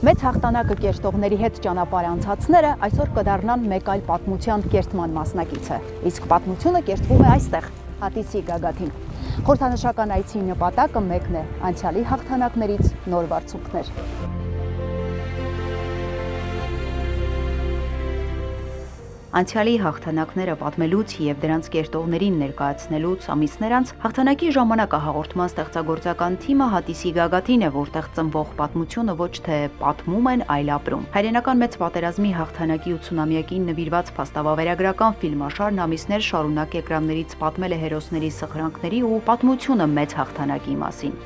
Մեծ հաղթանակը կերտողների հետ ճանապարհ անցածները այսօր կդառնան մեկ այլ պատմության կերտման մասնակիցը։ Իսկ պատմությունը կերտվում է այստեղ, Հատիսի գագաթին։ Խորհրդանշական այցի նպատակը մեկն է՝ անցյալի հաղթանակներից նոր վարձույթներ։ Անցյալի հաղթանակները պատմելուց եւ դրանց կերտողներին ներկայացնելուց ամիսներ անց հաղթանակի ժամանակը հաղորդման ստեղծագործական թիմը Հատիսի գագաթին է, որտեղ ծնվող պատմությունը ոչ թե պատմում են, այլ ապրում։ Հայրենական մեծ պատերազմի հաղթանակի 80-ամյակին նվիրված փաստավավերագրական ֆիլմաշարն ամիսներ շարունակ էկրաններից պատմել է հերոսների սխրանքների ու պատմությունը մեծ հաղթանակի մասին։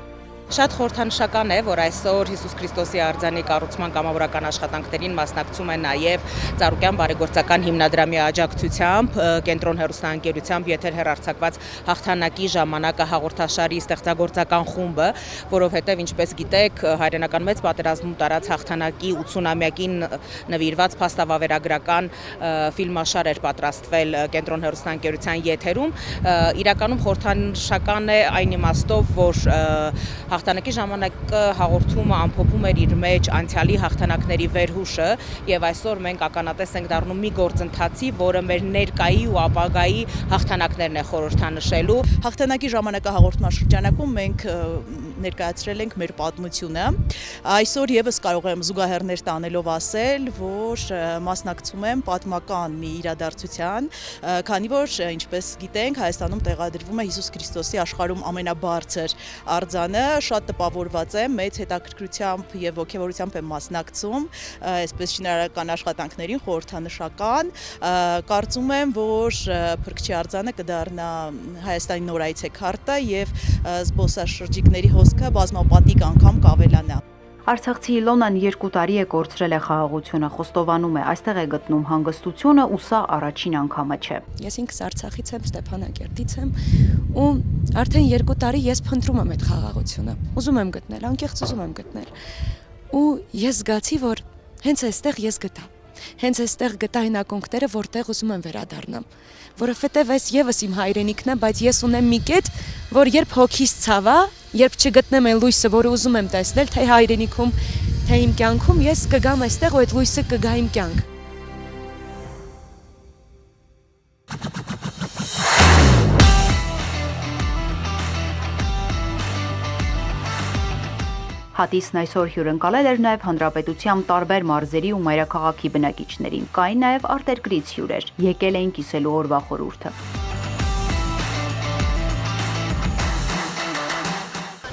Շատ խորհրդանշական է, որ այսօր Հիսուս Քրիստոսի արձանի կառուցման կամավորական աշխատանքներին մասնակցում են նաև Ծառուկյան բարեգործական հիմնադրամի աջակցությամբ, Կենտրոն հեռուստաընկերությամբ եթեր հեռարձակված հաղթանակի ժամանակը հաղորդաշարի ստեղծագործական խումբը, որովհետև ինչպես գիտեք, հայրենական մեծ պատերազմում տարած հաղթանակի 80-ամյակին նվիրված փաստավավերագրական ֆիլմաշար էր պատրաստվել Կենտրոն հեռուստաընկերության եթերում, իրականում խորհրդանշական է այն իմաստով, որ հաղթանակի ժամանակը հաղորդումը ամփոփում էր իր մեջ անցյալի հաղթանակների վերհուշը եւ այսօր մենք ականատես ենք դառնում մի գործընթացի, որը մեր ներկայի ու ապագայի հաղթանակներն է խորհրդանշելու։ Հաղթանակի ժամանակը հաղորդաշրջանակում մենք ներկայացրել ենք մեր պատմությունը։ Այսօր եւս կարող եմ զուգահեռներ տանելով ասել, որ մասնակցում եմ պատմական մի իրադարձության, քանի որ ինչպես գիտենք, Հայաստանում տեղադրվում է Հիսուս Քրիստոսի աշխարհում ամենաբարձր արձանը, շատ տպավորված եմ, մեծ հետաքրքրությամբ եւ ոգեւորությամբ եմ մասնակցում այսպես շինարարական աշխատանքներին, խորհրդանշական, կարծում եմ, որ Փրկչի արձանը կդառնա Հայաստանի նոր այցեքարտը եւ զբոսաշրջիկների հոսքը բազմապատիկ անգամ կավելանա։ Արցախցի Իլոնան 2 տարի է կորցրել է խաղաղությունը, խոստովանում է, այստեղ է գտնում հանգստությունը ու սա առաջին անգամը չէ։ Ես ինքս Արցախից եմ, Ստեփանակերտից եմ ու արդեն 2 տարի ես փնտրում եմ այդ խաղաղությունը։ Ուզում եմ գտնել, անկեղծ ուզում եմ գտնել։ Ու ես զգացի, որ հենց այստեղ ես գտա։ Հենց այստեղ գտա այն ակունքները, որտեղ ուզում եմ վերադառնամ, որովհետև այս եւս իմ հայրենիքն է, բայց ես ունեմ մի կետ, որ երբ հոգիս ցավա, երբ չգտնեմ այն լույսը, որը ուզում եմ տեսնել, թե հայրենիքում, թե իմ կյանքում, ես կգամ այստեղ ու այդ լույսը կգա իմ կյանք։ Հատիսն այսօր հյուրընկալել էր նաև հանրապետության տարբեր մարզերի ու մայրաքաղաքի բնակիչներին, կային նաև արտերկրից հյուրեր, եկել էին կիսելու օրվա խորհուրդը։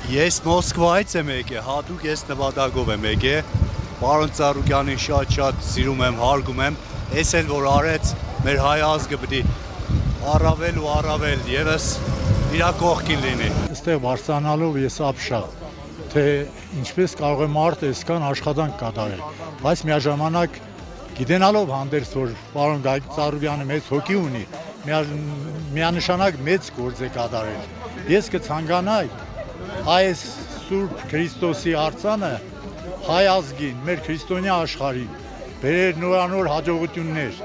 Ես Մոսկվայից եմ եկել, հատուկ ես նպատակով եմ եկել, պարոն Ծառուկյանին շատ սիրում եմ, հարգում եմ, ես էլ որ արեց մեր հայ ազգը պիտի առավել ու առավել եւս իր կողքին լինի։ Այստեղ բարձրանալով ես ապշա, թե ինչպես կարող է մարդ այսքան աշխատանք կատարել, բայց միաժամանակ գիտենալով հանդերձ, որ պարոն Ծառուկյանը մեծ հոգի ունի, միանշանակ մեծ գործ է կատարել։ Ես կցանկանայի այս Սուրբ Քրիստոսի արձանը հայ ազգին, մեր քրիստոնյա աշխարհին բերեր նորանոր հաջողություններ,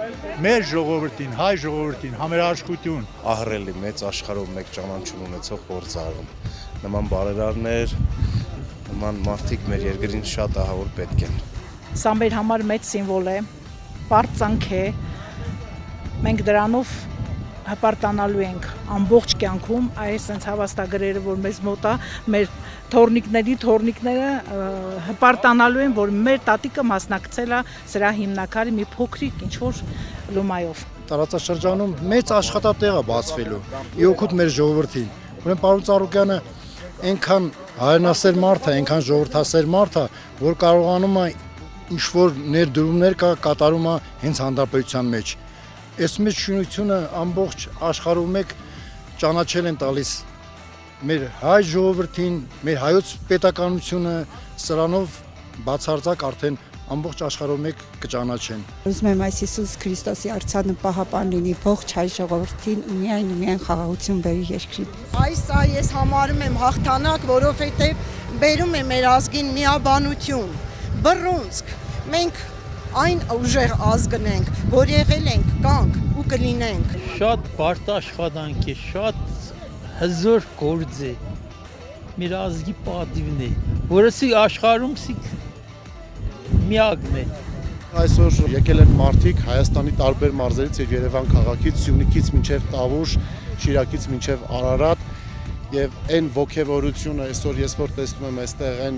մեր ժողովրդին, հայ ժողովրդին համերաշխություն։ Ահռելի մեծ աշխարհով մեկ ճանաչում ունեցող գործարարում։ Նման բարերարներ, նման մարդիկ մեր երկրին շատ ահավոր պետք են։ Սա մեր համար մեծ սիմվոլ է, պարծանք է։ Մենք դրանով հպարտանալու ենք ամբողջ կյանքում այս sense հավաստագրերը, որ մեզ մոտ է, մեր թորնիկները հպարտանալու են, որ մեր տատիկը մասնակցել է սրա հիմնակարի մի փոքրիկ ինչ-որ լումայով։ Տարածաշրջանում մեծ աշխատատեղ է բացվելու ի օգուտ մեր ժողովրդին։ Ուրեմն պարոն Ծառուկյանը այնքան հայրենասեր մարդ է, այնքան ժողովրդասեր մարդ է, որ կարողանում է ինչ-որ ներդրումներ կատարում է հենց հանրապետության մեջ։ Այս մեծ շինությունը ամբողջ աշխարհում մեկ ճանաչել են տալիս մեր հայ ժողովրդին, մեր հայոց պետականությունը, սրանով բացարձակ արդեն ամբողջ աշխարհում մեկ կճանաչեն։ Ուզում եմ այս Հիսուս Քրիստոսի արցանը պահապան լինի ողջ հայ ժողովրդին ու միայն խաղաղություն բերի երկրին։ Ես համարում եմ հաղթանակ, որովհետև բերում է մեր ազգին միաբանություն, բռունցք։ Մենք այն ուժեղ ազգն ենք, որ եղել ենք, կանք ու կլինենք։ Շատ բարդ աշխատանք է, շատ հզոր գործ է, մեր ազգի պատիվն է, որը աշխարհում միակն է։ Այսօր եկել են մարդիկ Հայաստանի տարբեր մարզերից եւ Երևան քաղաքից, Սյունիքից մինչեւ Տավուշ, Շիրակից մինչեւ Արարատ եւ այն ողջավորությունը այսօր ես որ տեսնում եմ այստեղ այն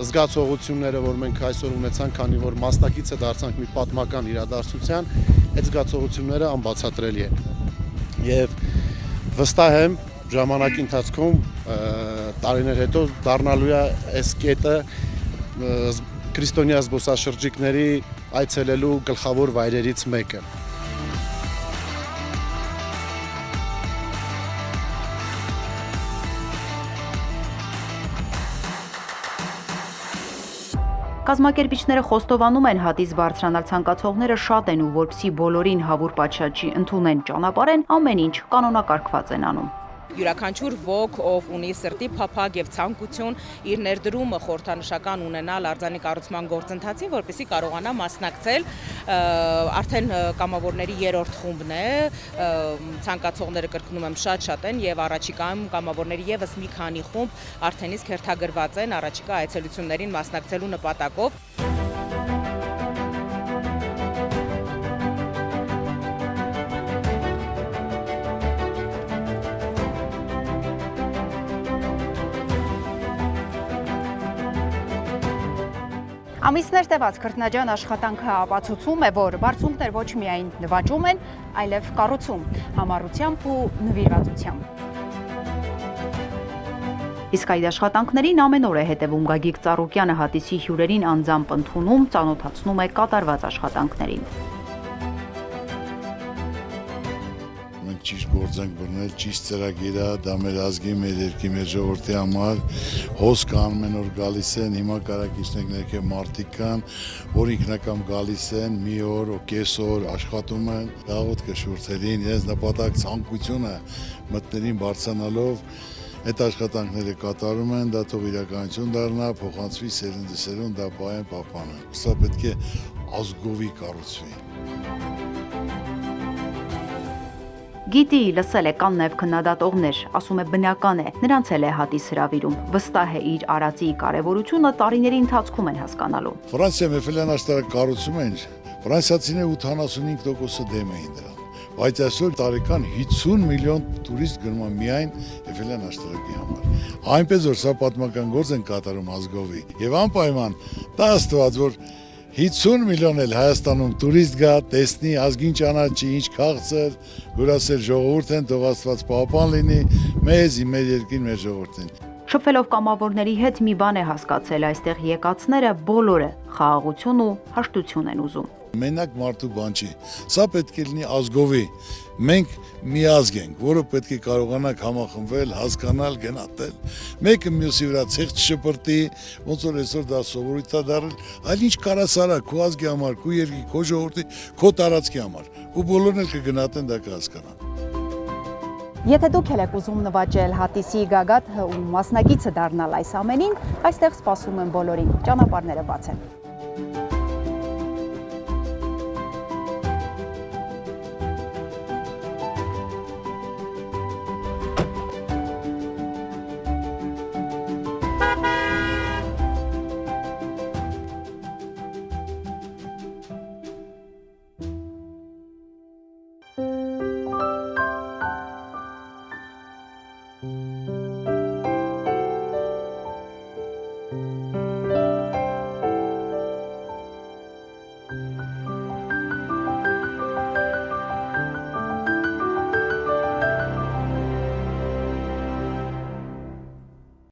զգացողությունները, որ մենք այսօր ունեցանք, քանի որ մասնակիցը դարձանք մի պատմական իրադարձության, այդ զգացողությունները անբացատրելի են։ Եվ վստահ եմ ժամանակի ընթացքում տարիներ հետո դառնալու է այս կետը քրիստոնյա զբոսաշրջիկների այցելելու գլխավոր վայրերից մեկը։ Կազմակերպիչները խոստովանում են, հատից բարձրանալ ցանկացողները շատ են ու որպեսզի բոլորին հավուր պատշաճի ընդունեն ճանապարհեն, ամեն ինչ կանոնակարգված են անում։ Յուրաքանչյուր ոք, ով ունի սրտի փափագ եւ ցանկություն իր ներդրումը խորհրդանշական ունենալ արձանի կառուցման գործընթացին, որպեսզի կարողանա մասնակցել, արդեն կամավորների 3-րդ խումբն է, ցանկացողները կրկնում եմ շատ են եւ առաջիկայում կամավորների եւս մի քանի խումբ արդեն իսկ հերթագրված են առաջիկա այցելություններին մասնակցելու նպատակով։ Ամիսներ տևած քրտնաջան աշխատանքը ապացուցում է, որ բարձունքներ ոչ միայն նվաճում են, այլև կառուցում, համառությամբ ու նվիրվածությամբ։ Իսկ այդ աշխատանքներին ամեն օր է հետևում Գագիկ Ծառուկյանը, հատիսի հյուրերին անձամբ ընդունում, ծանոթացնում է կատարված աշխատանքներին։ Մենք ճիշտ գործ ենք բռնել, ճիշտ ծրագիր է, դա մեր ազգի, մեր երկրի, մեր ժողովրդի համար հոսք ամեն օր գալիս են, հիմա կարակիցնենք ներքև մարդիկ կան, որ ինքնակամ գալիս են, մի օր, կեսօր աշխատում են, աղոթքը շուրթերին, իրենց նպատակ ցանկությունը մտներին բարձրանալով այդ աշխատանքները կատարում են, դա թող իրականություն դառնա, փոխանցվի սերնդեսերուն, դա պահեն պահպանեն։ Սա պետք է ազգովի կառուցվի։ Գիտի, լսել է կան նաև քննադատողներ, ասում է բնական է, նրանց էլ է հատիս հրավիրում, վստահ է իր արածի կարևորությունը տարիների ընթացքում են հասկանալու։ Ֆրանսիայում Էֆելյան աշտարակ կառուցում են, ֆրանսիացիները 85%-ը դեմ էին դրան, բայց այսօր տարեկան 50 միլիոն տուրիստ գնում է միայն Էֆելյան աշտարակի համար։ Այնպես որ սա պատմական գործ են կատարում ազգովի եւ անպայման դա աստված որ 50 միլիոն էլ Հայաստանում տուրիստ գա, տեսնի, ազգին ճանաչի, ինչ քաղցր, հյուրասեր ժողովուրդ են, թող Աստված պահպան լինի, մեզ, մեր երկրին, մեր ժողովրդին։ Շփվելով կամավորների հետ մի բան է հասկացել, այստեղ եկածները բոլորը խաղաղություն ու հաշտություն են ուզում։ Մենակ մարդու բան չի, սա պետք է լինի ազգովի, մենք մի ազգ ենք, որը պետք է կարողանանք համախմբվել, հասկանալ, գնահատել, մեկը մյուսի վրա ցեղ չշպրտի, ոնց որ այսօր դա սովորույթ է դառել, այլ ինչ կարաս արա քո ազգի համար, քո երկրի, քո ժողովրդի, քո տարածքի համար, ու բոլորն էլ կգնահատեն, դա կհասկանան։ Եթե դուք եք ուզում նվաճել հատիսի գագաթ ու մասնակիցը դառնալ այս ամենին, այստեղ սպասում են բոլորին, ճանապարհները բաց են։